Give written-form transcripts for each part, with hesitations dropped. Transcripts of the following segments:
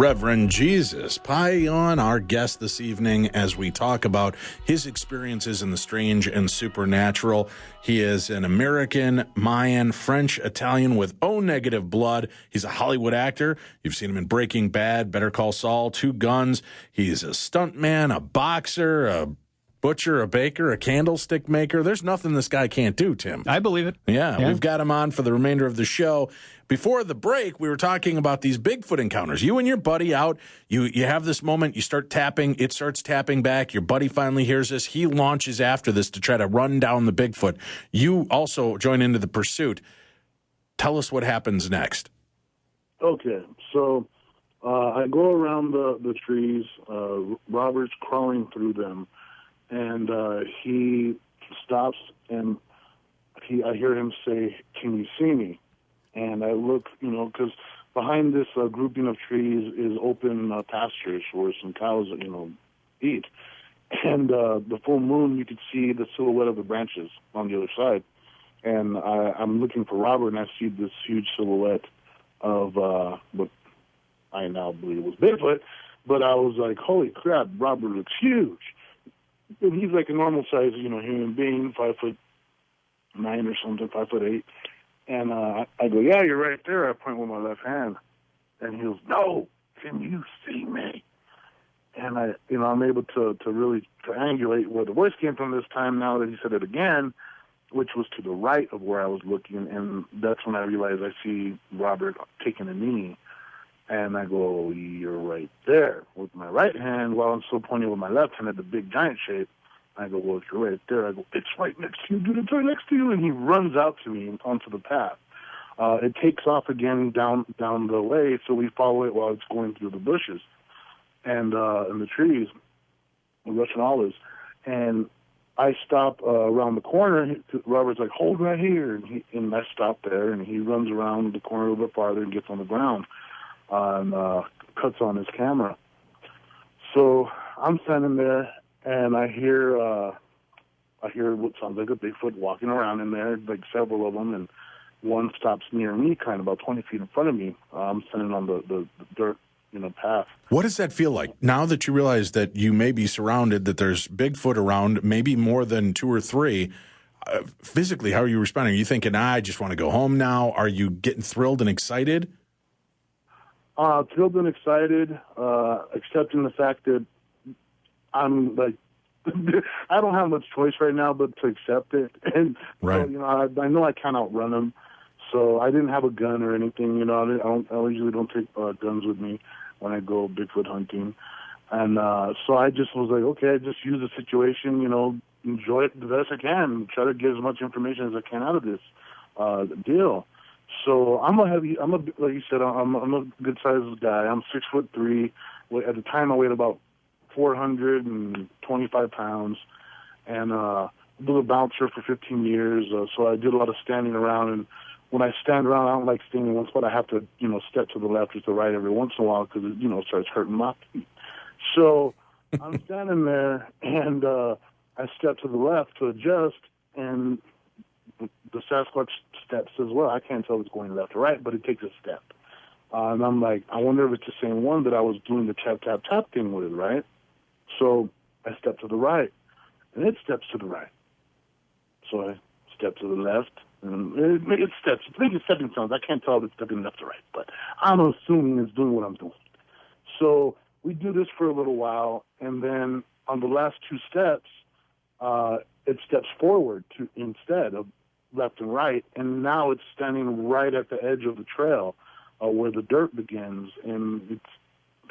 Reverend Jesus Payan, our guest this evening, as we talk about his experiences in the strange and supernatural. He is an American, Mayan, French, Italian with O negative blood. He's a Hollywood actor. You've seen him in Breaking Bad, Better Call Saul, Two Guns. He's a stuntman, a boxer, a butcher, a baker, a candlestick maker. There's nothing this guy can't do, Tim. I believe it. Yeah, we've got him on for the remainder of the show. Before the break, we were talking about these Bigfoot encounters. You and your buddy out, you have this moment, you start tapping, it starts tapping back, your buddy finally hears this, he launches after this to try to run down the Bigfoot. You also join into the pursuit. Tell us what happens next. Okay, so I go around the trees, Robert's crawling through them, and he stops, and I hear him say, "Can you see me?" And I look, because behind this grouping of trees is open pastures where some cows, eat. And the full moon, you could see the silhouette of the branches on the other side. And I'm looking for Robert, and I see this huge silhouette of what I now believe was Bigfoot. But I was like, holy crap, Robert looks huge. And he's like a normal size, human being, 5'9" or something, 5'8". And I go, yeah, you're right there. I point with my left hand. And he goes, no, can you see me? And I'm able to really triangulate where the voice came from this time now that he said it again, which was to the right of where I was looking. And that's when I realized I see Robert taking a knee. And I go, you're right there with my right hand while I'm still pointing with my left hand at the big giant shape. I go, well, you're right there. I go, it's right next to you, dude. It's right next to you. And he runs out to me onto the path. It takes off again down the way, so we follow it while it's going through the bushes and in the trees, the Russian olives. And I stop around the corner. Robert's like, hold right here. And I stop there, and he runs around the corner a little bit farther and gets on the ground and cuts on his camera. So I'm standing there, and I hear what sounds like a Bigfoot walking around in there, like several of them, and one stops near me, kind of about 20 feet in front of me. I'm standing on the dirt, path. What does that feel like now that you realize that you may be surrounded, that there's Bigfoot around, maybe more than two or three? Physically, how are you responding? Are you thinking, I just want to go home now? Are you getting thrilled and excited? Thrilled and excited, accepting the fact that I'm like, I don't have much choice right now but to accept it. And right. So, I know I can't outrun them. So I didn't have a gun or anything. I usually don't take guns with me when I go Bigfoot hunting. And so I just was like, okay, I just use the situation, enjoy it the best I can, try to get as much information as I can out of this deal. So like you said, I'm a good sized guy. I'm 6'3". At the time, I weighed about 425 pounds, and I was a bouncer for 15 years. So I did a lot of standing around, and when I stand around, I don't like staying in one spot. I have to, step to the left or to the right every once in a while because it starts hurting my feet. So I'm standing there, and I step to the left to adjust, and the Sasquatch steps as well. I can't tell if it's going left or right, but it takes a step. And I'm like, I wonder if it's the same one that I was doing the tap, tap, tap thing with, right? So I step to the right, and it steps to the right. So I step to the left, and it steps. I think it's stepping stones. I can't tell if it's stepping left or right, but I'm assuming it's doing what I'm doing. So we do this for a little while, and then on the last two steps, it steps forward instead of left and right, and now it's standing right at the edge of the trail where the dirt begins, and it's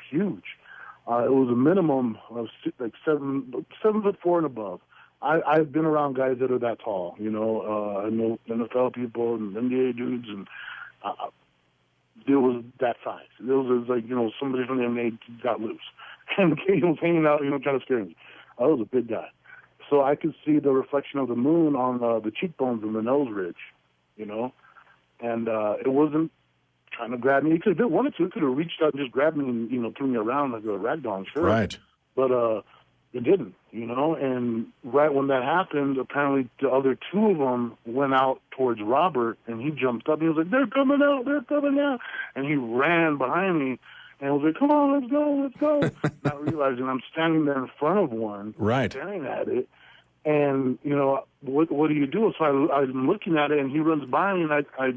huge. It was a minimum of like 7'4" and above. I've been around guys that are that tall, I know NFL people and NBA dudes, and it was that size. It was like, somebody from the NBA got loose and he was hanging out, trying to scare me. I was a big guy. So I could see the reflection of the moon on the cheekbones and the nose ridge, and it wasn't trying to grab me. It could have wanted to. It could have reached out and just grabbed me and, threw me around like a rag doll, sure. Right. But it didn't, and right when that happened, apparently the other two of them went out towards Robert, and he jumped up, and he was like, they're coming out, and he ran behind me, And I was like, come on, let's go, let's go. Not realizing I'm standing there in front of one, Right. staring at it. And, you know, what do you do? So I'm looking at it, and he runs by me, and I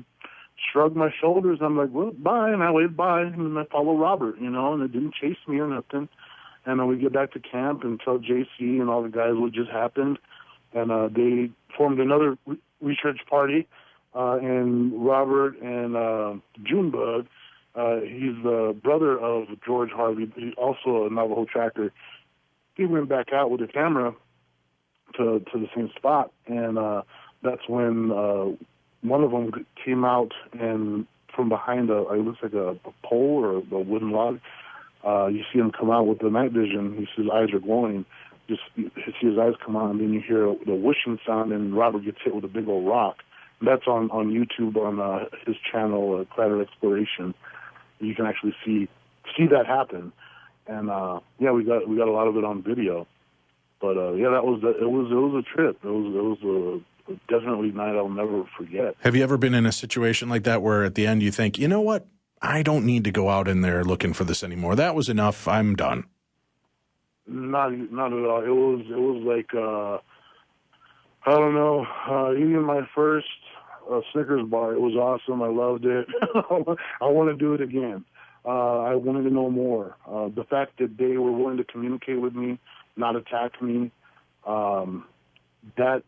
shrug my shoulders. I'm like, well, bye. And I waved bye, and I follow Robert, you know, and it didn't chase me or nothing. And then we get back to camp and tell JC and all the guys what just happened. And they formed another research party. And Robert and Junebug, he's the brother of George Harvey, he's also a Navajo tracker. He went back out with a camera to the same spot. And that's when one of them came out, and from behind it looks like a pole or a wooden log, you see him come out with the night vision. His eyes are glowing. You see his eyes come out, and then you hear the whooshing sound, and Robert gets hit with a big old rock. And that's on YouTube on his channel, Crater Exploration. You can actually see that happen. And yeah, we got a lot of it on video. But yeah, it was a trip. It was a definitely a night I'll never forget. Have you ever been in a situation like that where at the end you think, you know what, I don't need to go out in there looking for this anymore. That was enough. I'm done. Not at all. It was like I don't know. Eating my first Snickers bar. It was awesome. I loved it. I want to do it again. I wanted to know more. The fact that they were willing to communicate with me, not attack me, that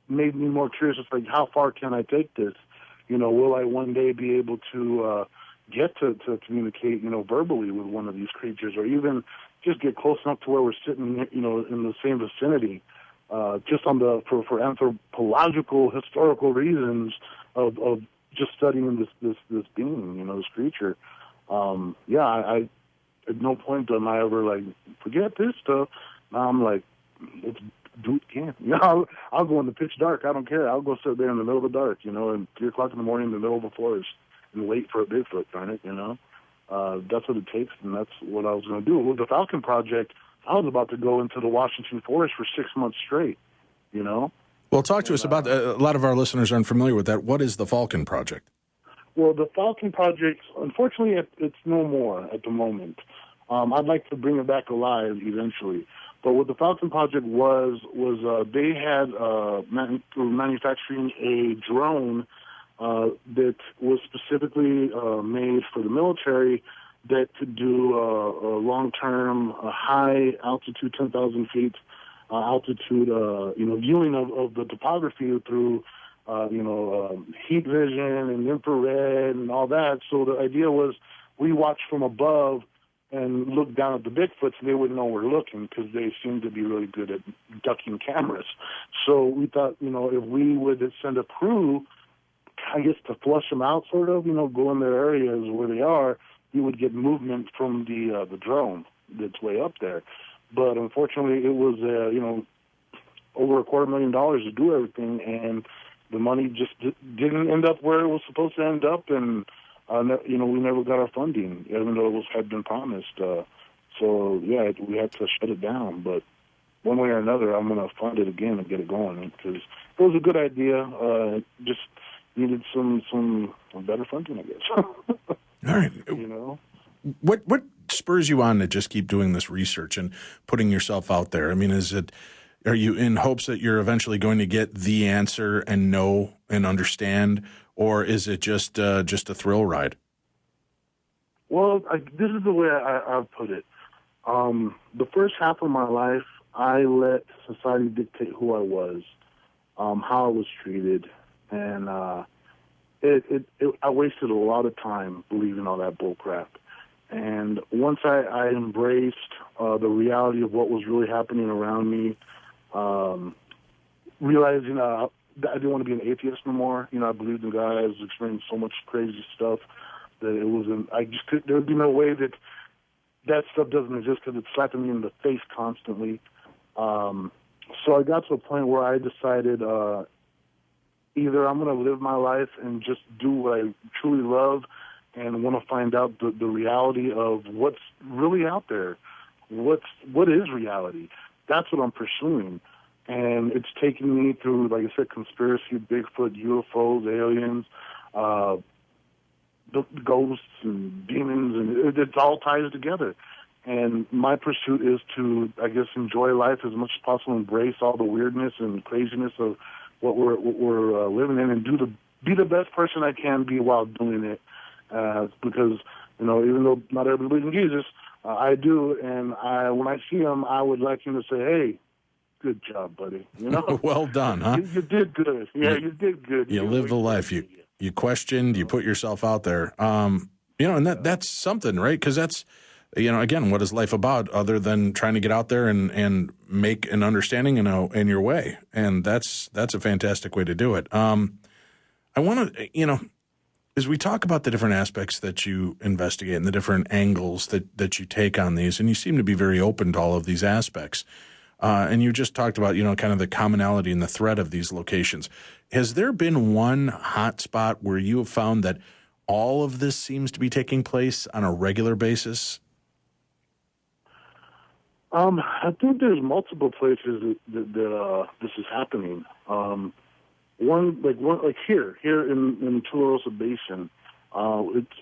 made me more curious. It's like, how far can I take this? You know, will I one day be able to get to communicate, you know, verbally with one of these creatures, or even just get close enough to where we're sitting, you know, in the same vicinity, just on for anthropological, historical reasons of just studying this being, you know, this creature. Yeah, I at no point am I ever like, forget this stuff. Now I'm like, let's do it again. You know, I'll go in the pitch dark. I don't care. I'll go sit there in the middle of the dark, you know, and 3 o'clock in the morning in the middle of the forest and wait for a Bigfoot, darn it, you know. That's what it takes, and that's what I was going to do. With the Falcon Project, I was about to go into the Washington forest for 6 months straight, you know. Well, talk to us about, a lot of our listeners aren't familiar with that. What is the Falcon Project? Well, the Falcon Project, unfortunately, it's no more at the moment. I'd like to bring it back alive eventually. But what the Falcon Project was they had manufacturing a drone that was specifically made for the military that could do a long-term, high altitude, 10,000 feet altitude, you know, viewing of the topography through, you know, heat vision and infrared and all that. So the idea was we watched from above and look down at the Bigfoots, and they wouldn't know we're looking because they seem to be really good at ducking cameras. So we thought, you know, if we would send a crew, I guess, to flush them out, sort of, you know, go in their areas where they are, you would get movement from the drone that's way up there. But unfortunately, it was, you know, over $250,000 to do everything, and the money just didn't end up where it was supposed to end up, and you know, we never got our funding, even though it had been promised. So yeah, we had to shut it down. But one way or another, I'm going to fund it again and get it going because it was a good idea. Just needed some better funding, I guess. All right. You know, what spurs you on to just keep doing this research and putting yourself out there? I mean, are you in hopes that you're eventually going to get the answer and know and understand, or is it just a thrill ride? Well, this is the way I've put it. The first half of my life, I let society dictate who I was, how I was treated, and I wasted a lot of time believing all that bull crap. And once I embraced the reality of what was really happening around me, realizing I didn't want to be an atheist no more. You know, I believed in God. I was experiencing so much crazy stuff that it wasn't. There would be no way that stuff doesn't exist because it's slapping me in the face constantly. So I got to a point where I decided either I'm going to live my life and just do what I truly love and want to find out the reality of what's really out there. What is reality? That's what I'm pursuing. And it's taken me through, like I said, conspiracy, Bigfoot, UFOs, aliens, the ghosts and demons, and it all ties together. And my pursuit is to, I guess, enjoy life as much as possible, embrace all the weirdness and craziness of what we're living in, and be the best person I can be while doing it. Because, you know, even though not everybody believes in Jesus, I do, and when I see him, I would like him to say, "Hey, good job, buddy." You know, Well done, huh? You did good. Yeah, you did good. You lived the life. You questioned. You put yourself out there. You know, and that's something, right? Because that's, you know, again, what is life about other than trying to get out there and make an understanding in your way? And that's a fantastic way to do it. I want to, you know, as we talk about the different aspects that you investigate and the different angles that you take on these, and you seem to be very open to all of these aspects, and you just talked about, you know, kind of the commonality and the threat of these locations. Has there been one hot spot where you have found that all of this seems to be taking place on a regular basis? I think there's multiple places that this is happening. One like here in Tularosa Basin,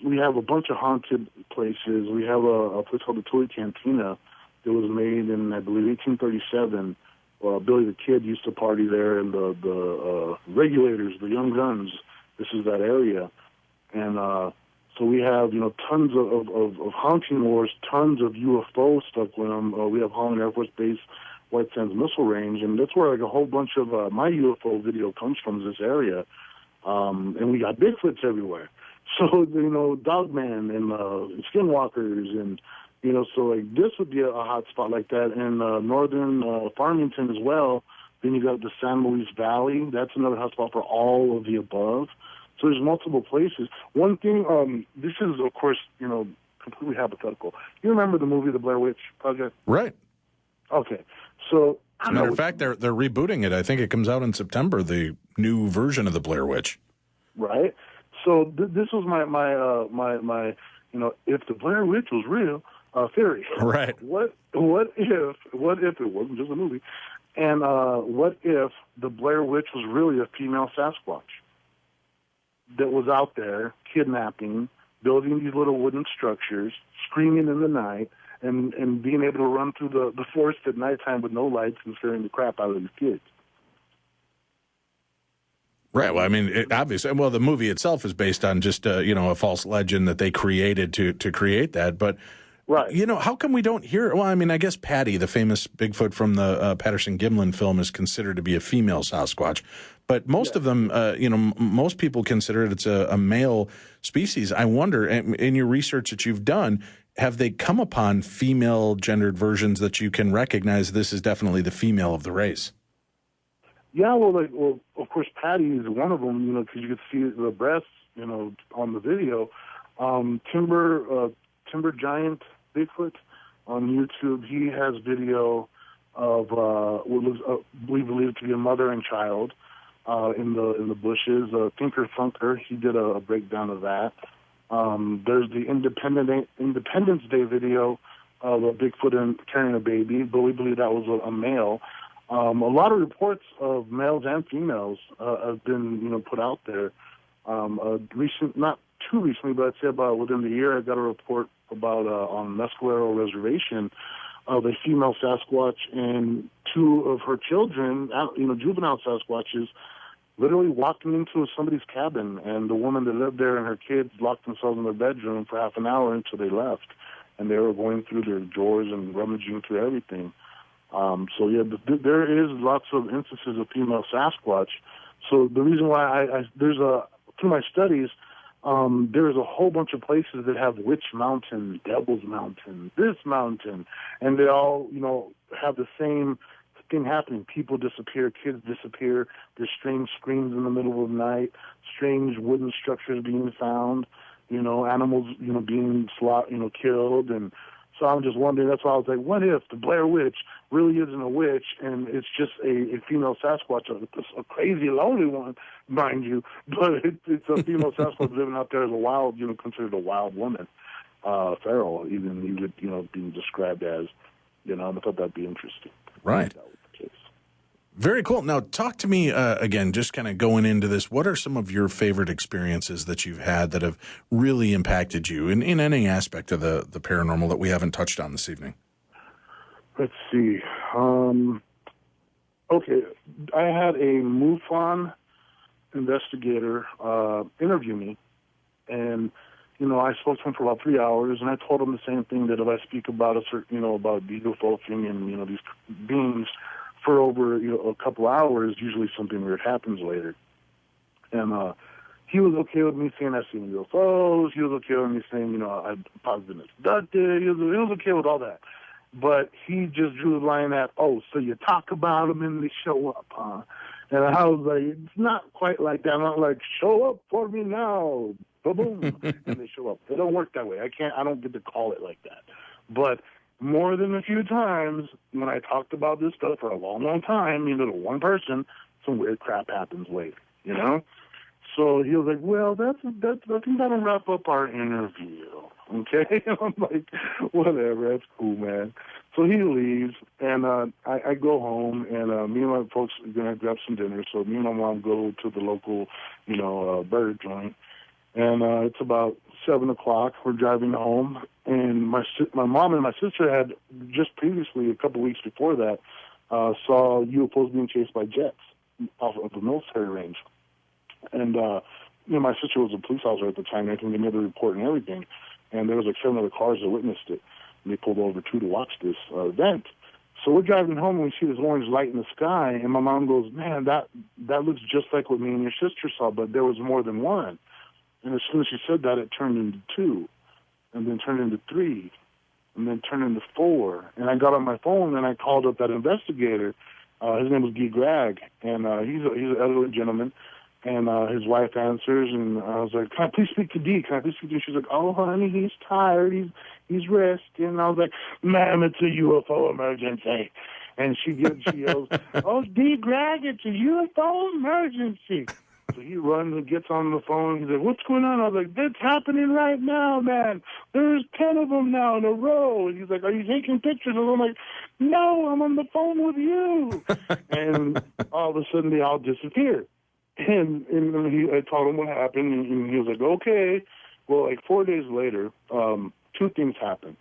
we have a bunch of haunted places. We have a place called the Tule Cantina that was made in, I believe, 1837. Billy the Kid used to party there, and the Regulators, the Young Guns. This is that area, and so we have, you know, tons of haunting wars, tons of UFO stuff with them. We have Holland Air Force Base, White Sands Missile Range, and that's where like a whole bunch of my UFO video comes from, this area. And we got Bigfoots everywhere. So, you know, Dogman and Skinwalkers, and, you know, so like this would be a hot spot like that. And northern Farmington as well. Then you got the San Luis Valley. That's another hot spot for all of the above. So there's multiple places. One thing, this is, of course, you know, completely hypothetical. You remember the movie The Blair Witch Project? Right. Okay. So, as a matter of fact, they're rebooting it. I think it comes out in September, the new version of The Blair Witch. Right. So this was my you know, if the Blair Witch was real, theory. Right. What if it wasn't just a movie, and what if the Blair Witch was really a female Sasquatch that was out there kidnapping, building these little wooden structures, screaming in the night, and being able to run through the forest at nighttime with no lights and scaring the crap out of these kids? Right. Well, I mean, obviously, well, the movie itself is based on just, you know, a false legend that they created to create that. But, right. You know, how come we don't hear? Well, I mean, I guess Patty, the famous Bigfoot from the Patterson-Gimlin film, is considered to be a female Sasquatch. But most of them, you know, most people consider it's a male species. I wonder, in your research that you've done, have they come upon female gendered versions that you can recognize this is definitely the female of the race? Yeah, well, of course, Patty is one of them, you know, because you could see the breasts, you know, on the video. Timber Giant Bigfoot on YouTube, he has video of what we believe to be a mother and child in the bushes. Thinker Thunker, he did a breakdown of that. There's the Independence Day video of a Bigfoot carrying a baby, but we believe that was a male. A lot of reports of males and females have been, you know, put out there. Not too recently, but I'd say about within the year, I got a report about on Mescalero Reservation of a female Sasquatch and two of her children, you know, juvenile Sasquatches, literally walking into somebody's cabin, and the woman that lived there and her kids locked themselves in their bedroom for half an hour until they left, and they were going through their drawers and rummaging through everything. So yeah, there is lots of instances of female Sasquatch. So the reason why through my studies, there's a whole bunch of places that have Witch Mountain, Devil's Mountain, this mountain, and they all, you know, have the same thing happening. People disappear, kids disappear. There's strange screams in the middle of the night, strange wooden structures being found, you know, animals, you know, being killed. And so I'm just wondering, that's why I was like, what if the Blair Witch really isn't a witch and it's just a female Sasquatch, a crazy, lonely one, mind you, but it's a female Sasquatch living out there as a wild, you know, considered a wild woman, feral, even, you know, being described as, you know, I thought that'd be interesting. Right. Very cool. Now, talk to me again, just kind of going into this. What are some of your favorite experiences that you've had that have really impacted you in any aspect of the paranormal that we haven't touched on this evening? Let's see. Okay, I had a MUFON investigator interview me, and I spoke to him for about 3 hours, and I told him the same thing, that if I speak about a certain, about the UFO thing and these beings for over a couple hours, usually something weird happens later. And he was okay with me saying I've seen UFOs. He was okay with me saying I've probably been abducted. He was okay with all that. But he just drew the line at, oh, so you talk about them and they show up, huh? And I was like, it's not quite like that. I'm not like, show up for me now, boom, and they show up. It don't work that way. I don't get to call it like that. But more than a few times, when I talked about this stuff for a long, long time, to one person, some weird crap happens later, So he was like, well, I think that'll wrap up our interview. Okay? And I'm like, whatever, that's cool, man. So he leaves, and I go home, and me and my folks are going to grab some dinner. So me and my mom go to the local, burger joint. And it's about 7 o'clock. We're driving home, and my mom and my sister had just previously, a couple weeks before that, saw UFOs being chased by jets off of the military range. And my sister was a police officer at the time, and I can give me the report and everything. And there was like 7 other cars that witnessed it. And they pulled over 2 to watch this event. So we're driving home, and we see this orange light in the sky, and my mom goes, man, that looks just like what me and your sister saw, but there was more than one. And as soon as she said that, it turned into 2, and then turned into 3, and then turned into 4. And I got on my phone, and I called up that investigator. His name was Guy Gregg, and he's an elderly gentleman. And his wife answers, and I was like, can I please speak to D? Can I please speak to him? She's like, oh, honey, he's tired. He's resting. And I was like, ma'am, it's a UFO emergency. And she yells, oh, D. Gregg, it's a UFO emergency. So he runs and gets on the phone. He's like, what's going on? I was like, that's happening right now, man. There's 10 of them now in a row. And he's like, are you taking pictures? And I'm like, no, I'm on the phone with you. And all of a sudden, they all disappear. And I told him what happened, and he was like, okay. Well, like 4 days later, 2 things happen.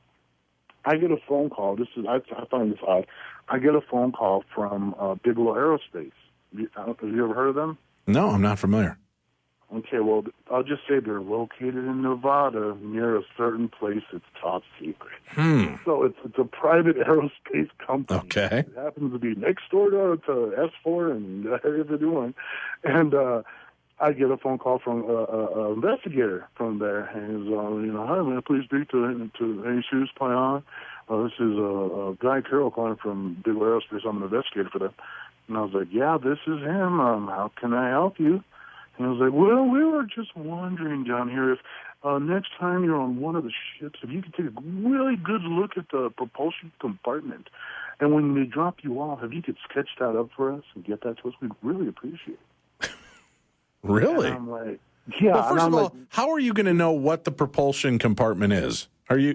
I get a phone call. I find this odd. I get a phone call from Bigelow Aerospace. Have you ever heard of them? No, I'm not familiar. Okay, well, I'll just say they're located in Nevada near a certain place that's top secret. So it's a private aerospace company. Okay. It happens to be next door to S4 and the area they're doing. And I get a phone call from an investigator from there. And he's, hi, may I please speak to Hr.3 Payan? This is Guy Carroll calling from Bigelow Aerospace. I'm an investigator for them. And I was like, yeah, this is him. How can I help you? And I was like, well, we were just wondering down here if next time you're on one of the ships, if you could take a really good look at the propulsion compartment. And when they drop you off, if you could sketch that up for us and get that to us, we'd really appreciate it. Really? And I'm like, yeah. Well, first of all, how are you going to know what the propulsion compartment is? Are you...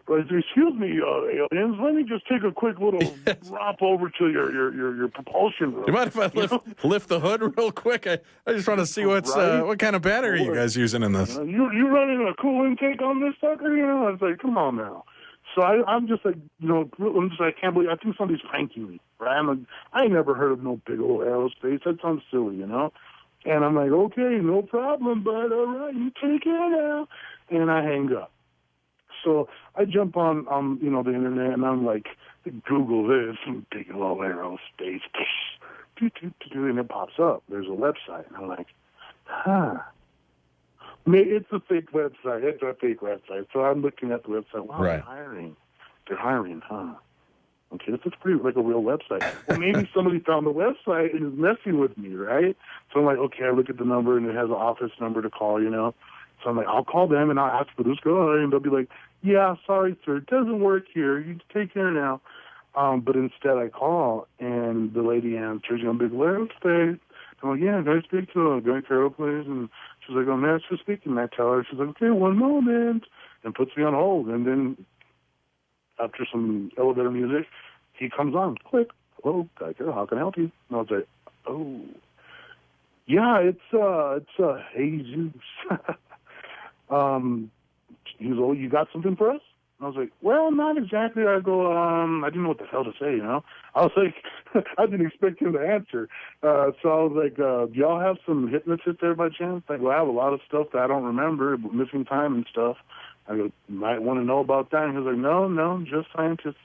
Excuse me, aliens. Let me just take a quick little drop over to your propulsion room. You mind if I lift the hood real quick? I just want to see what kind of battery you guys using in this. You running a cool intake on this sucker? I was like, come on now. So I'm just like, I can't believe. I think somebody's pranking me, right? I'm like, I ain't never heard of no Bigelow Aerospace. That sounds silly, And I'm like, okay, no problem, but all right, you take care now. And I hang up. So I jump on the internet, and I'm like, Google this, Bigelow Aerospace, and it pops up. There's a website, and I'm like, it's a fake website. It's a fake website. So I'm looking at the website. Wow, right. They're hiring, huh? Okay, this looks pretty like a real website. Well, maybe somebody found the website and is messing with me, right? So I'm like, okay, I look at the number, and it has an office number to call, So I'm like, I'll call them, and I'll ask for this guy, and they'll be like, yeah, sorry, sir, it doesn't work here. You take care now. But instead I call, and the lady answers, Bigelow Aerospace. I'm like, yeah, can I speak to Guy Carroll, please? And she's like, that's for speaking. And I tell her, she's like, okay, one moment, and puts me on hold. And then after some elevator music, he comes on. Click, "Hello, Geico, how can I help you?" And I was like, "Oh, yeah, it's Jesus." He was, "Oh, you got something for us?" And I was like, "Well, not exactly." I go, I didn't know what the hell to say, I was like, I didn't expect him to answer. So I was like, "Do y'all have some hypnotists there by chance?" Like, "Well, I have a lot of stuff that I don't remember, missing time and stuff." I go, "You might want to know about that." And he was like, No, just scientists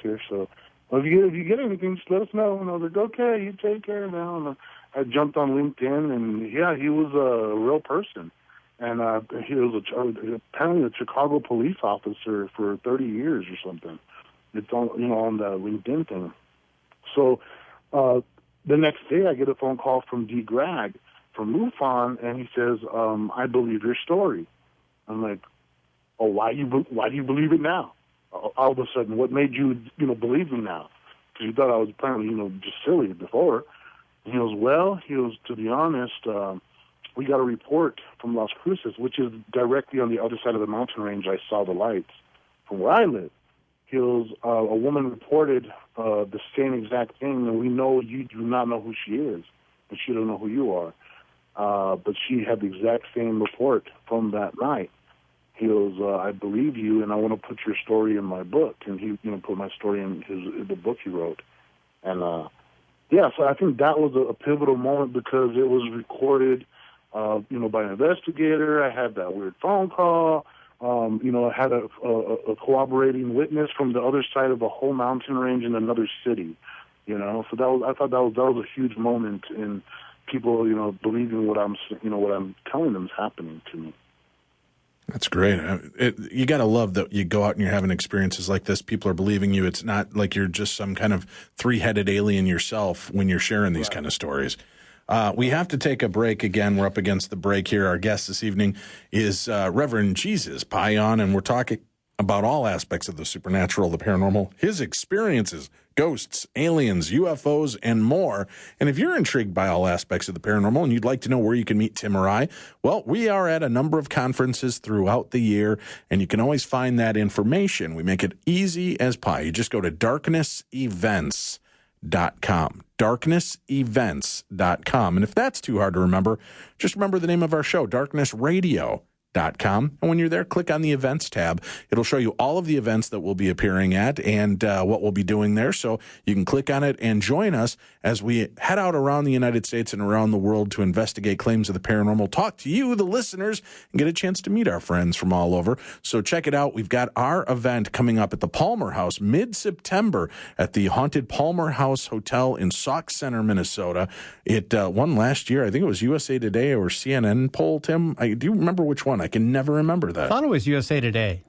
here. So, well, if you get anything, just let us know." And I was like, "Okay, you take care now." And I jumped on LinkedIn, and yeah, he was a real person. And he was apparently a Chicago police officer for 30 years or something. It's on, on the LinkedIn thing. So the next day, I get a phone call from D. Greg from MUFON, and he says, "I believe your story." I'm like, "Oh, why do you believe it now? All of a sudden, what made you, believe me now?" Because you thought I was apparently, just silly before. And he goes, "Well," to be honest, we got a report from Las Cruces, which is directly on the other side of the mountain range. I saw the lights from where I live. He goes, "A woman reported the same exact thing, and we know you do not know who she is, and she don't know who you are. But she had the exact same report from that night." He goes, "I believe you, and I want to put your story in my book." And he, put my story in the book he wrote. And yeah, so I think that was a pivotal moment because it was recorded, by an investigator. I had that weird phone call. I had a corroborating witness from the other side of the whole mountain range in another city. So I thought that was a huge moment in people, believing what I'm telling them is happening to me. That's great. You got to love that you go out and you're having experiences like this. People are believing you. It's not like you're just some kind of three-headed alien yourself when you're sharing these kind of stories. We have to take a break again. We're up against the break here. Our guest this evening is Reverend Jesus Payan, and we're talking about all aspects of the supernatural, the paranormal, his experiences, ghosts, aliens, UFOs, and more. And if you're intrigued by all aspects of the paranormal and you'd like to know where you can meet Tim or I, well, we are at a number of conferences throughout the year, and you can always find that information. We make it easy as pie. You just go to darknessevents.com. darknessevents.com. And if that's too hard to remember, just remember the name of our show, Darkness Radio. .com. And when you're there, click on the events tab. It'll show you all of the events that we'll be appearing at and what we'll be doing there. So you can click on it and join us as we head out around the United States and around the world to investigate claims of the paranormal, talk to you, the listeners, and get a chance to meet our friends from all over. So check it out. We've got our event coming up at the Palmer House mid-September at the Haunted Palmer House Hotel in Sauk Center, Minnesota. It won last year. I think it was USA Today or CNN poll, Tim. Do you remember which one? I can never remember that. I thought it was USA Today.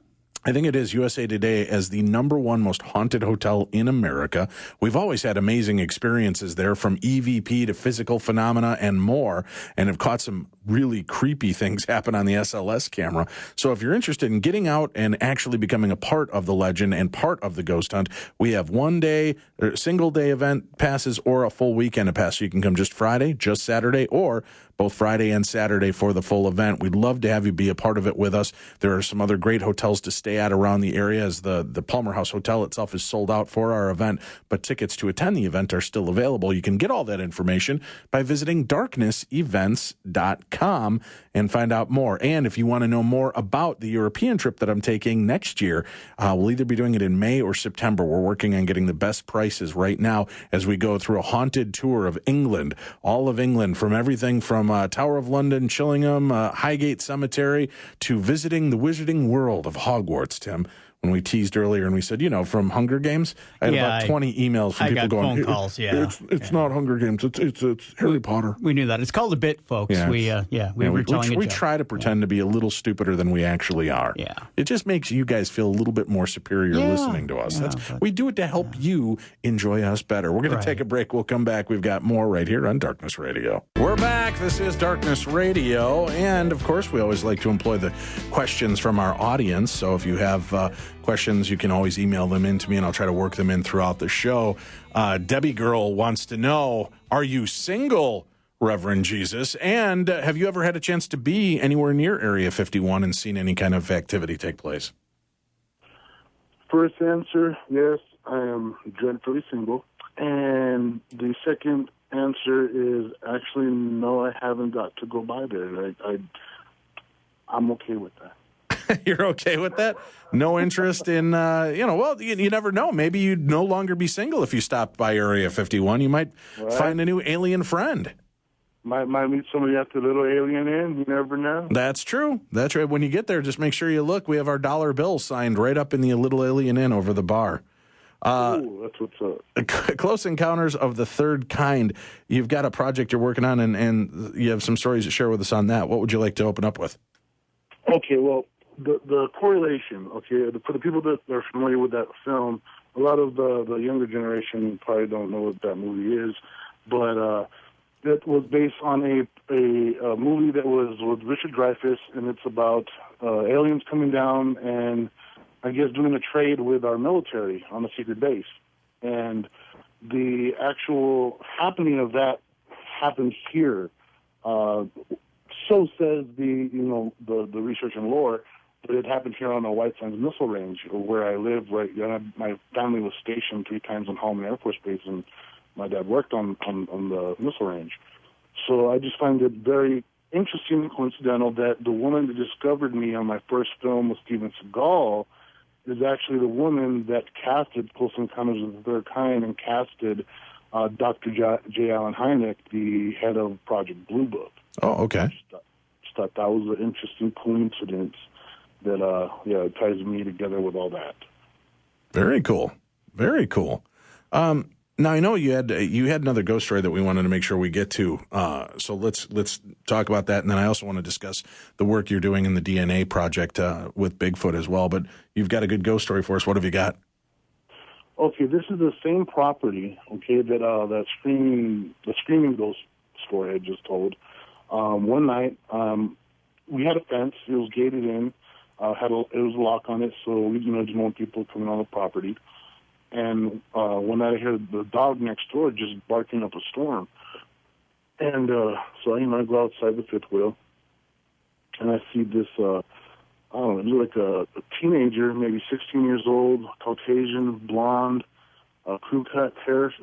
I think it is USA Today as the #1 most haunted hotel in America. We've always had amazing experiences there, from EVP to physical phenomena and more, and have caught some really creepy things happen on the SLS camera. So if you're interested in getting out and actually becoming a part of the legend and part of the ghost hunt, we have single day event passes or a full weekend pass. So you can come just Friday, just Saturday, or both Friday and Saturday for the full event. We'd love to have you be a part of it with us. There are some other great hotels to stay at around the area, as the Palmer House Hotel itself is sold out for our event, but tickets to attend the event are still available. You can get all that information by visiting darknessevents.com and find out more. And if you want to know more about the European trip that I'm taking next year, we'll either be doing it in May or September. We're working on getting the best prices right now as we go through a haunted tour of England, all of England, from everything from Tower of London, Chillingham, Highgate Cemetery, to visiting the Wizarding World of Hogwarts, Tim. When we teased earlier and we said, from Hunger Games, I had about 20 emails from people going, phone calls, it's not Hunger Games, it's Harry Potter. We knew that. It's called a bit, folks. Yeah. We try to pretend to be a little stupider than we actually are. Yeah. It just makes you guys feel a little bit more superior listening to us. We do it to help you enjoy us better. We're going to take a break. We'll come back. We've got more right here on Darkness Radio. We're back. This is Darkness Radio. And, of course, we always like to employ the questions from our audience. So if you have questions, you can always email them in to me, and I'll try to work them in throughout the show. Debbie Girl wants to know, are you single, Reverend Jesus? And have you ever had a chance to be anywhere near Area 51 and seen any kind of activity take place? First answer, yes, I am dreadfully single. And the second answer is actually no, I haven't got to go by there. I'm okay with that. You're okay with that? No interest in, well, you never know. Maybe you'd no longer be single if you stopped by Area 51. You might find a new alien friend. Might meet somebody at the little alien inn. You never know. That's true. That's right. When you get there, just make sure you look. We have our dollar bill signed right up in the little alien inn over the bar. Ooh, that's what's up. Close Encounters of the Third Kind. You've got a project you're working on, and you have some stories to share with us on that. What would you like to open up with? Okay, well, the correlation, for the people that are familiar with that film, a lot of the younger generation probably don't know what that movie is, but that was based on a movie that was with Richard Dreyfuss, and it's about aliens coming down and, I guess, doing a trade with our military on a secret base. And the actual happening of that happens here. So says the research and lore, but it happened here on the White Sands Missile Range, where I live. Right, my family was stationed 3 times on Holloman Air Force Base, and my dad worked on the missile range. So I just find it very interesting and coincidental that the woman that discovered me on my first film with Steven Seagal is actually the woman that casted Close Encounters of the Third Kind and casted Dr. J. Allen Hynek, the head of Project Blue Book. Oh, okay. Just thought that was an interesting coincidence that ties me together with all that. Very cool. Very cool. Now I know you had another ghost story that we wanted to make sure we get to. So let's talk about that, and then I also want to discuss the work you're doing in the DNA project with Bigfoot as well. But you've got a good ghost story for us. What have you got? Okay, this is the same property. Okay, that screaming ghost story I just told. One night, we had a fence. It was gated in. It was a lock on it, so we didn't want people coming on the property. And one night I heard the dog next door just barking up a storm. And so I go outside the fifth wheel, and I see this, like a teenager, maybe 16 years old, Caucasian, blonde, crew cut, hair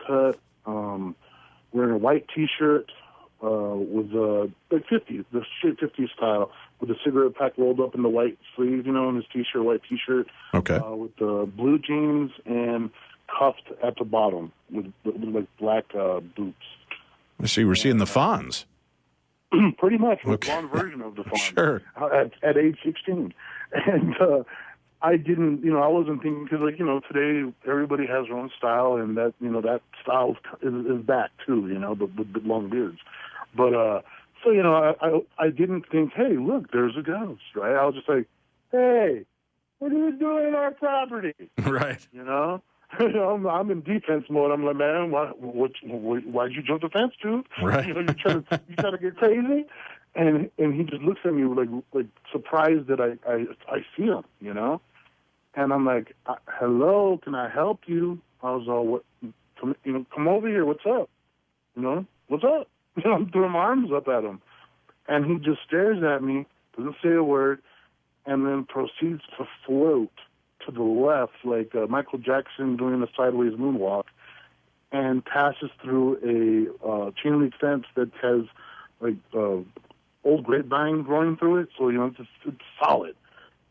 cut, wearing a white T-shirt with like 50s, the straight 50s style, with a cigarette pack rolled up in the white sleeve, in his T-shirt, white T-shirt. Okay. With the blue jeans and cuffed at the bottom with like black boots. I see. We're seeing the Fonz. Pretty much, Okay. one version of the Fonz. Sure. At age 16. And I didn't, I wasn't thinking, because, today everybody has their own style, and that, that style is back too, the long beards. But, so, I didn't think, hey, look, there's a ghost, right? I was just like, hey, what are you doing in our property? Right. I'm in defense mode. I'm like, man, why'd you jump the fence, dude? Right. You trying to get crazy? And he just looks at me like surprised that I see him, And I'm like, hello, can I help you? I was all, what? Come over here. What's up? What's up? I'm throwing my arms up at him, and he just stares at me, doesn't say a word, and then proceeds to float to the left like Michael Jackson doing a sideways moonwalk, and passes through a chain link fence that has like old grapevine growing through it, so it's solid.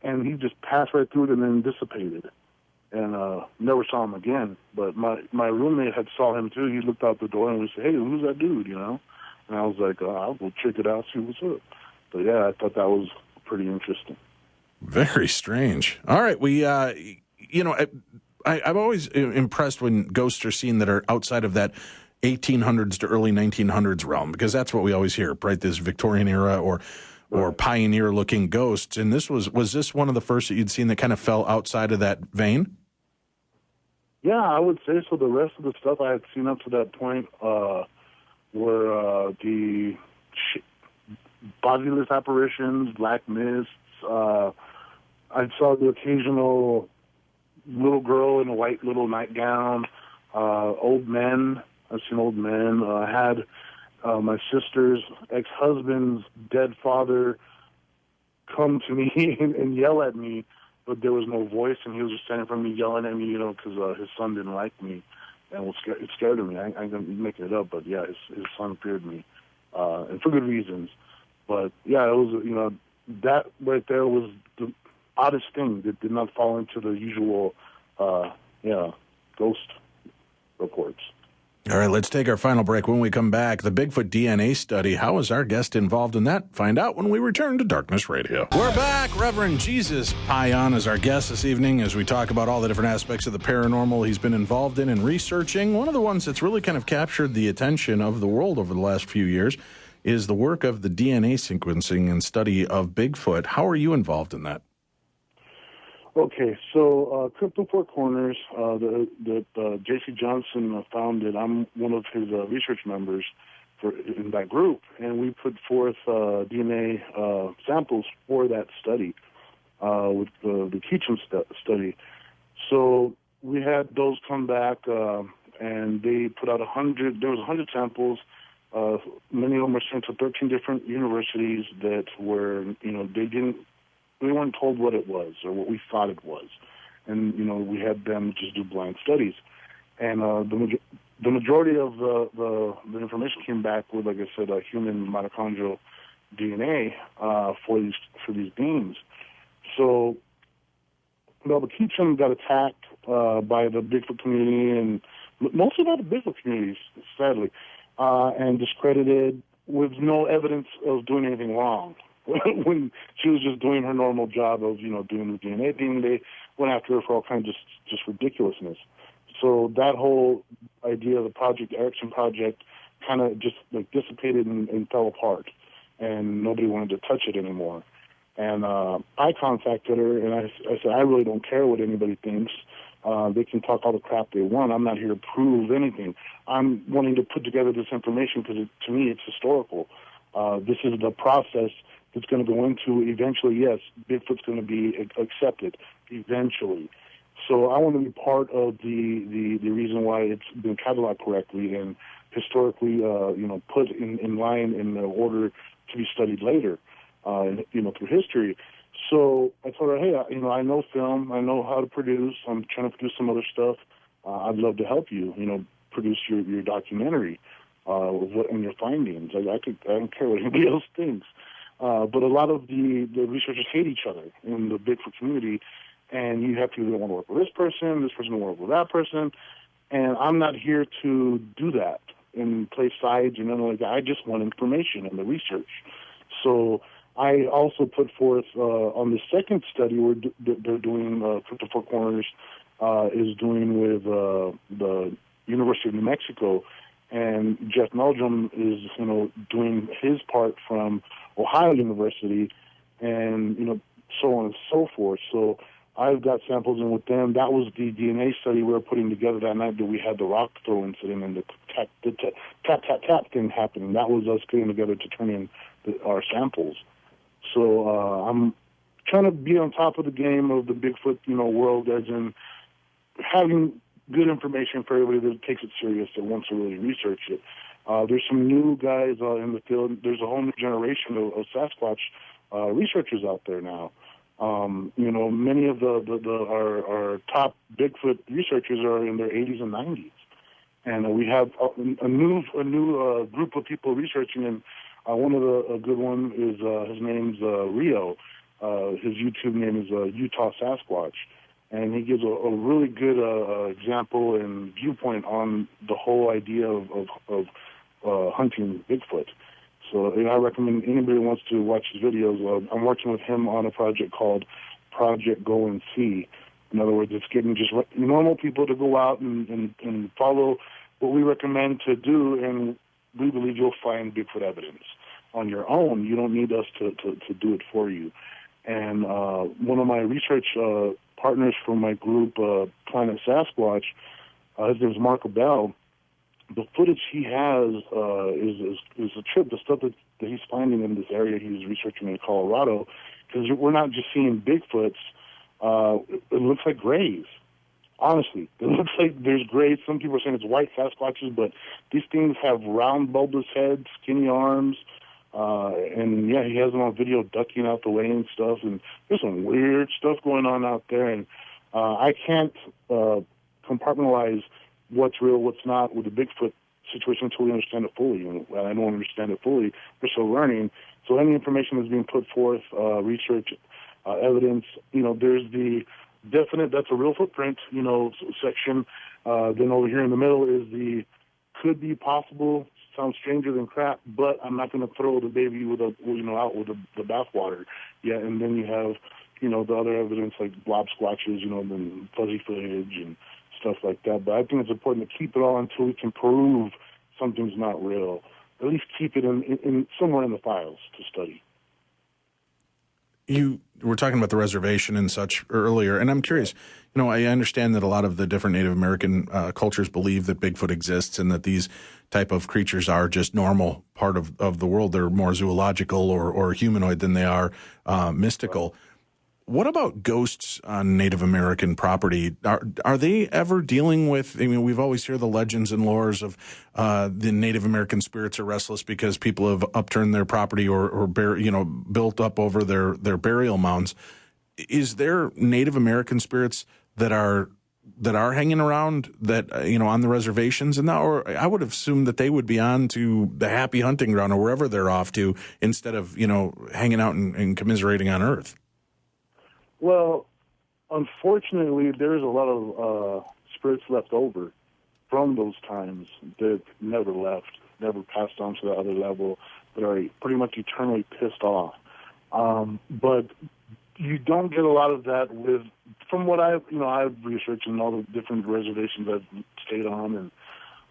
And he just passed right through it and then dissipated, and never saw him again. But my roommate had saw him too. He looked out the door and we said, "Hey, who's that dude?" And I was like, "I'll go check it out, see what's up." But yeah, I thought that was pretty interesting. Very strange. All right, we, I'm always impressed when ghosts are seen that are outside of that 1800s to early 1900s realm, because that's what we always hear, right? This Victorian era or pioneer-looking ghosts. And was this one of the first that you'd seen that kind of fell outside of that vein? Yeah, I would say so. The rest of the stuff I had seen up to that point were the bodiless apparitions, black mists. I saw the occasional little girl in a white little nightgown, old men. I've seen old men. I had my sister's ex-husband's dead father come to me and yell at me, but there was no voice, and he was just standing in front of me yelling at me, because his son didn't like me, and it scared me. I'm making it up, but yeah, his son feared me, and for good reasons. But yeah, it was, that right there was the oddest thing that did not fall into the usual, ghost reports. All right, let's take our final break. When we come back, the Bigfoot DNA study. How is our guest involved in that? Find out when we return to Darkness Radio. We're back. Reverend Jesus Payan is our guest this evening as we talk about all the different aspects of the paranormal he's been involved in and researching. One of the ones that's really kind of captured the attention of the world over the last few years is the work of the DNA sequencing and study of Bigfoot. How are you involved in that? Okay, so Crypto Four Corners that J.C. Johnson founded, I'm one of his research members in that group, and we put forth DNA samples for that study with the Keacham study. So we had those come back, and they put out 100. There was 100 samples. Many of them were sent to 13 different universities that were, we weren't told what it was or what we thought it was. And, we had them just do blind studies. And the majority of the information came back with, like I said, human mitochondrial DNA for these beings. So, the Keacham got attacked by the Bigfoot community, and mostly by the Bigfoot communities, sadly, and discredited with no evidence of doing anything wrong. When she was just doing her normal job of, doing the DNA thing, they went after her for all kinds of just ridiculousness. So that whole idea of the Project Erickson project kind of just dissipated and fell apart, and nobody wanted to touch it anymore. And I contacted her, and I said, I really don't care what anybody thinks. They can talk all the crap they want. I'm not here to prove anything. I'm wanting to put together this information because, to me, it's historical. This is the process that's going to go into eventually, yes, Bigfoot's going to be accepted eventually. So I want to be part of the reason why it's been cataloged correctly and historically, put in line in the order to be studied later, through history. So I told her, hey, I know film, I know how to produce. I'm trying to produce some other stuff. I'd love to help you, produce your documentary and your findings. I don't care what anybody else thinks. But a lot of the researchers hate each other in the Bigfoot community, and you have people that want to work with this person will work with that person, and I'm not here to do that and play sides or nothing like that. I just want information and the research. So I also put forth on the second study they're doing, Crypto Four Corners is doing with the University of New Mexico, and Jeff Meldrum is, doing his part from Ohio University, and, so on and so forth. So I've got samples in with them. That was the DNA study we were putting together that night that we had the rock throw incident and the tap thing happening. That was us getting together to turn in our samples. So I'm trying to be on top of the game of the Bigfoot, world, as in having good information for everybody that takes it serious, that wants to really research it. There's some new guys in the field. There's a whole new generation of Sasquatch researchers out there now. Many of our top Bigfoot researchers are in their 80s and 90s, and we have a new group of people researching. And one of the good one is his name's Rio. His YouTube name is Utah Sasquatch, and he gives a really good example and viewpoint on the whole idea of hunting Bigfoot. So I recommend anybody who wants to watch his videos. I'm working with him on a project called Project Go and See. In other words, it's getting just normal people to go out and follow what we recommend to do, and we believe you'll find Bigfoot evidence on your own. You don't need us to do it for you. And one of my research partners from my group, Planet Sasquatch, his name is Mark Abell. The footage he has is a trip, the stuff that he's finding in this area he's researching in Colorado, because we're not just seeing Bigfoots. It looks like grays. Honestly, it looks like there's grays. Some people are saying it's white Sasquatches, but these things have round, bulbous heads, skinny arms, And yeah, he has them on video ducking out the way and stuff. And there's some weird stuff going on out there. And I can't compartmentalize what's real, what's not with the Bigfoot situation until we understand it fully. And I don't understand it fully. We're still learning. So any information that's being put forth, research, evidence, there's the definite, that's a real footprint, section. Then over here in the middle is the could be possible, sounds stranger than crap, but I'm not going to throw the baby out with the bathwater. Yeah, and then you have, the other evidence like blob squatches, and fuzzy footage and stuff like that. But I think it's important to keep it all until we can prove something's not real. At least keep it in somewhere in the files to study. You were talking about the reservation and such earlier, and I'm curious. I understand that a lot of the different Native American cultures believe that Bigfoot exists and that these type of creatures are just normal part of the world. They're more zoological or humanoid than they are mystical. What about ghosts on Native American property? Are they ever dealing with? We've always heard the legends and lores of the Native American spirits are restless because people have upturned their property or built up over their burial mounds. Is there Native American spirits that are hanging around that on the reservations and that, or I would assume that they would be on to the happy hunting ground or wherever they're off to instead of hanging out and commiserating on Earth? Well, unfortunately, there's a lot of spirits left over from those times that never left, never passed on to the other level, that are pretty much eternally pissed off. But you don't get a lot of that from what I've researched and all the different reservations I've stayed on,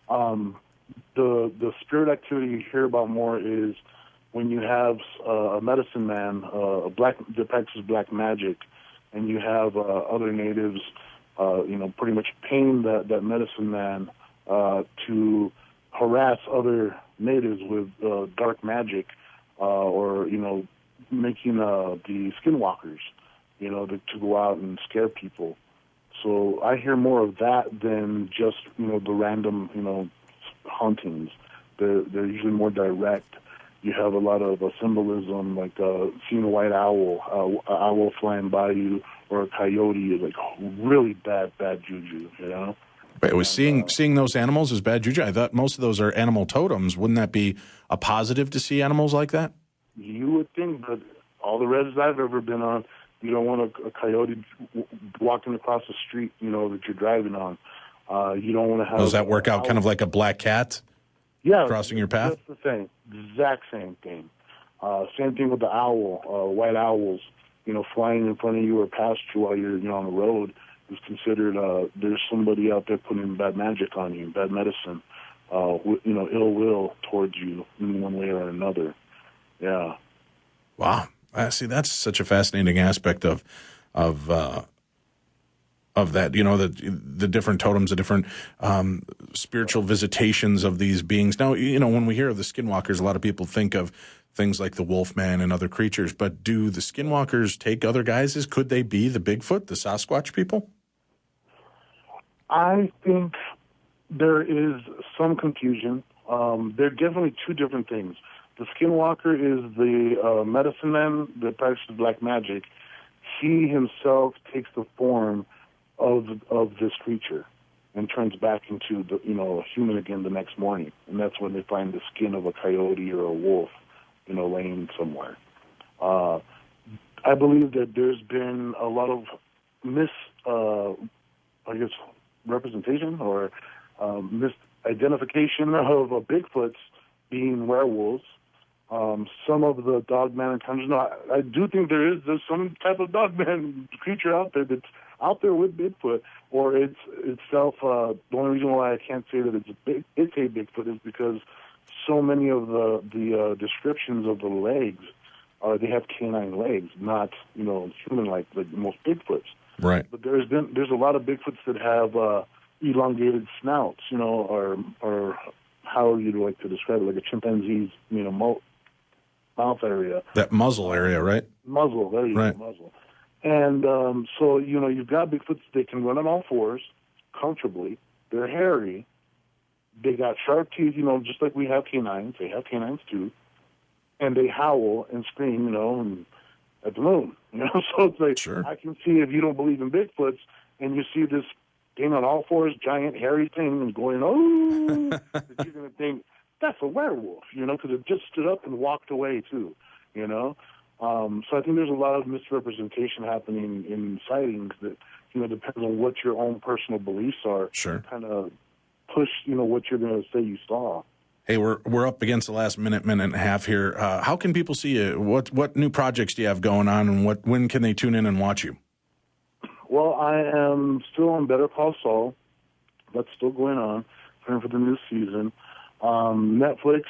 and the spirit activity you hear about more is when you have a medicine man, that practices black magic, and you have other natives, pretty much paying that medicine man to harass other natives with dark magic, or making the skinwalkers, to go out and scare people. So I hear more of that than just the random hauntings. They're usually more direct. You have a lot of symbolism, like seeing a white owl, an owl flying by you, or a coyote is like really bad juju, But it was seeing those animals as bad juju. I thought most of those are animal totems. Wouldn't that be a positive to see animals like that? You would think, but all the reses I've ever been on, you don't want a coyote walking across the street, that you're driving on. You don't want to have. Does that work out kind of like a black cat? Yeah, crossing your path? That's the same. Exact same thing. Same thing with the owl, white owls, flying in front of you or past you while you're on the road is considered, there's somebody out there putting bad magic on you, bad medicine, ill will towards you in one way or another. Yeah. Wow. See, that's such a fascinating aspect of that, the different totems, the different spiritual visitations of these beings. Now, when we hear of the skinwalkers, a lot of people think of things like the Wolfman and other creatures, but do the skinwalkers take other guises? Could they be the Bigfoot, the Sasquatch people? I think there is some confusion. They're definitely two different things. The skinwalker is the medicine man that practices black magic. He himself takes the form of this creature and turns back into a human again the next morning, and that's when they find the skin of a coyote or a wolf, laying somewhere. I believe that there's been a lot of representation or misidentification of Bigfoots being werewolves. Some of the dogman encounters. I do think there's some type of dogman creature out there that's out there with Bigfoot, or it's itself. The only reason why I can't say that it's a Bigfoot is because so many of the descriptions of the legs they have canine legs, not human-like like most Bigfoots. Right. But there's a lot of Bigfoots that have elongated snouts, or how you'd like to describe it, like a chimpanzee's mouth area. That muzzle area, right? Muzzle, there you go, muzzle. And so, you've got Bigfoots, they can run on all fours comfortably. They're hairy. They got sharp teeth, just like we have canines. They have canines too. and they howl and scream, and at the moon. So it's like, Sure. I can see if you don't believe in Bigfoots and you see this thing on all fours, giant hairy thing, and going, oh, that you're going to think, that's a werewolf, because it just stood up and walked away too, So I think there's a lot of misrepresentation happening in sightings that, depends on what your own personal beliefs are. Sure. Kind of push, what you're going to say you saw. Hey, we're up against the last minute and a half here. How can people see you? What new projects do you have going on, and when can they tune in and watch you? Well, I am still on Better Call Saul. That's still going on, preparing for the new season. Netflix,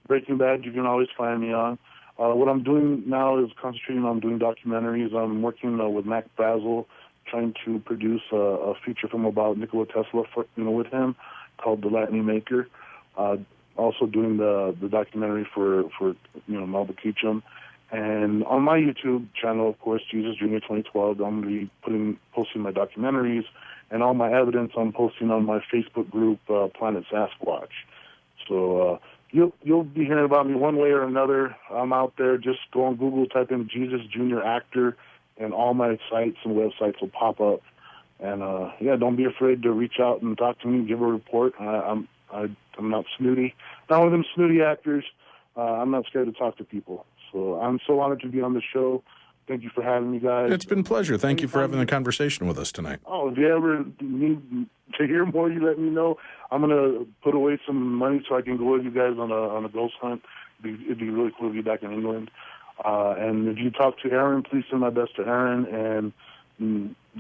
Breaking Bad, you can always find me on. What I'm doing now is concentrating on doing documentaries. I'm working with Mac Brazel, trying to produce a feature film about Nikola Tesla, with him, called The Lightning Maker. Also doing the documentary for Melba Keachum. And on my YouTube channel, of course, Jesus Jr. 2012, I'm going to be posting my documentaries, and all my evidence I'm posting on my Facebook group, Planet Sasquatch. So you'll be hearing about me one way or another. I'm out there. Just go on Google, type in Jesus Jr. Actor, and all my sites and websites will pop up. And don't be afraid to reach out and talk to me, give a report. I'm not snooty. Not one of them snooty actors. I'm not scared to talk to people. So I'm so honored to be on the show. Thank you for having me, guys. It's been a pleasure. Thank you for having the conversation with us tonight. Oh, if you ever need to hear more, you let me know. I'm going to put away some money so I can go with you guys on a ghost hunt. It'd be really cool to be back in England. And if you talk to Aaron, please send my best to Aaron, and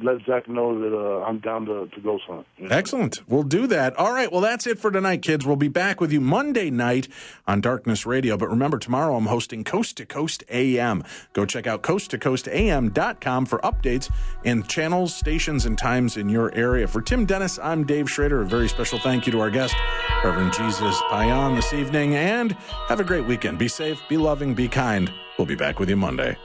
let Zach know that I'm down to ghost hunt. Excellent. We'll do that. All right. Well, that's it for tonight, kids. We'll be back with you Monday night on Darkness Radio. But remember, tomorrow I'm hosting Coast to Coast AM. Go check out coasttocoastam.com for updates and channels, stations, and times in your area. For Tim Dennis, I'm Dave Schrader. A very special thank you to our guest, Reverend Jesus Payan, this evening. And have a great weekend. Be safe, be loving, be kind. We'll be back with you Monday.